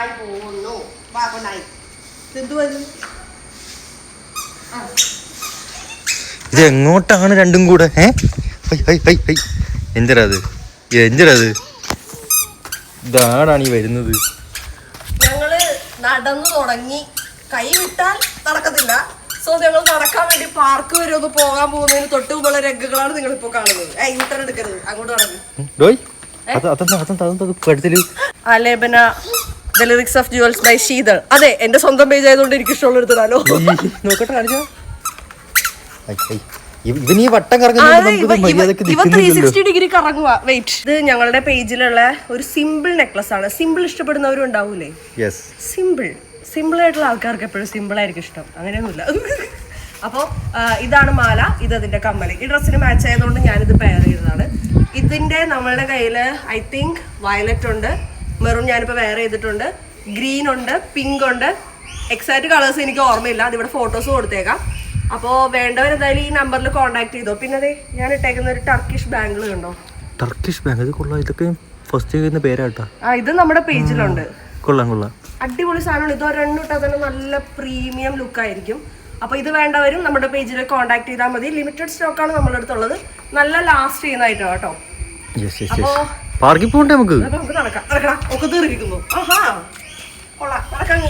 ഞാൻ പോകുന്നു. വാഗനായി ഇത് എങ്ങോട്ടാണ് രണ്ടും കൂടെ? എന്തിനത് ഇതാണാണ് ഈ വരുന്നത്. ഞങ്ങള് നടന്നു തുടങ്ങി, കൈ വിട്ടാൽ നടക്കത്തില്ല. സോ ഞങ്ങൾ നടക്കാൻ വേണ്ടി പാർക്ക് വരെ ഒന്ന് പോകാൻ പോകുന്നതിന് തൊട്ട് മുമ്പുള്ള രംഗങ്ങളാണ് നിങ്ങൾ ഇപ്പൊ കാണുന്നത്. യൂട്ടർ എടുക്കരുത്, അങ്ങോട്ട് നടന്നു. ആലേപന the lyrics of jewels by Sheetal. അതെ, എന്റെ സ്വന്തം പേജ് ആയതുകൊണ്ട് എനിക്ക് ഇഷ്ടമുള്ള എടുത്തതാലോ. നോക്കട്ടെ, കാണിച്ചോ. ഇവന് ഈ വട്ടം ഇവ 360 ഡിഗ്രി കറങ്ങുക. വെയിറ്റ്, ഇത് ഞങ്ങളുടെ പേജിലുള്ള ഒരു സിമ്പിൾ നെക്ലസ് ആണ്. സിമ്പിൾ ഇഷ്ടപ്പെടുന്നവരും ഉണ്ടാവൂലേ? സിമ്പിൾ ആയിട്ടുള്ള ആൾക്കാർക്ക് എപ്പോഴും സിമ്പിൾ ആയിരിക്കും ഇഷ്ടം, അങ്ങനെയൊന്നുമില്ല. അപ്പോൾ ഇതാണ് മാല, ഇത് അതിന്റെ കമ്മല്. ഈ ഡ്രസ്സിന് മാച്ച് ആയതുകൊണ്ട് ഞാനിത് പെയർ ചെയ്തതാണ്. ഇതിന്റെ നമ്മളുടെ കയ്യില് ഐ തിങ്ക് വയലറ്റ് ഉണ്ട്, മെറൂൺ ഞാനിപ്പോൾ വെയർ ചെയ്തിട്ടുണ്ട്, ഗ്രീൻ ഉണ്ട്, പിങ്ക് ഉണ്ട്. എക്സാക്ട് കളേഴ്സ് എനിക്ക് ഓർമ്മയില്ല, അതിവിടെ ഫോട്ടോസ് കൊടുത്തേക്കാം. അപ്പോൾ വേണ്ടവർ എന്തായാലും ഈ നമ്പറിൽ കോൺടാക്ട് ചെയ്തോ. പിന്നെ അതെ, ഞാൻ ഇട്ടേക്കുന്ന ഒരു ടർക്കിഷ് ബാംഗിൾ കണ്ടോ? ടർക്കിഷ് ബാങ്ക്, ഇത് കൊള്ളാം. ഇതൊക്കെ ഫസ്റ്റ് ചെയ്യുന്ന പേരാട്ടാ. ഇത് നമ്മുടെ പേജിലുണ്ട്. കൊള്ളാം. അടിപൊളി സാധനമാണ്. ഇത് ഒരെണ്ണം ഇട്ടാൽ തന്നെ നല്ല പ്രീമിയം ലുക്ക് ആയിരിക്കും. അപ്പോൾ ഇത് വേണ്ടവരും നമ്മുടെ പേജിൽ കോൺടാക്ട് ചെയ്താൽ മതി. ലിമിറ്റഡ് സ്റ്റോക്കാണ് നമ്മുടെ അടുത്തുള്ളത്. നല്ല ലാസ്റ്റ് ചെയ്യുന്നതായിട്ടോ കേട്ടോ. അപ്പോൾ പാർക്കിൽ പോകണ്ടേ നമുക്ക്? നടക്കാം. ഒക്കെ തീർക്കുന്നു. ആഹാ, കൊള്ളാം. നടക്കാം.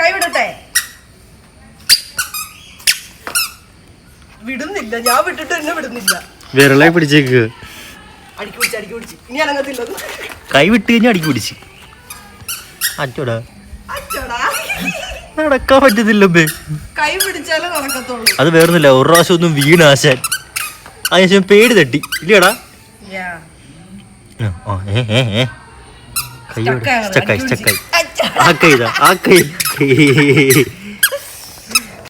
കൈവിടട്ടെ? വിടുന്നില്ല, ഞാൻ വിട്ടിട്ട് എന്നെ വിടുന്നില്ല. വിരളെ പിടിച്ചേക്ക്. അടിക്ക് പിടിച്ച് ഇനി അനങ്ങത്തില്ല. കൈ വിട്ട് കഴിഞ്ഞാൽ അടിക്ക് പിടിച്ച്. അച്ചോടാ, നടക്കാൻ പറ്റത്തില്ല. കൈ പിടിച്ചാലേ നടക്കത്തുള്ളൂ. അത് വേറൊന്നുമില്ല, ഒരു പ്രാവശ്യം ഒന്നും വീണാശാൻ, അതിനുശേഷം പേടി തട്ടി ഇല്ലടാ. കൈ സ്റ്റക്കായി. ആ കൈ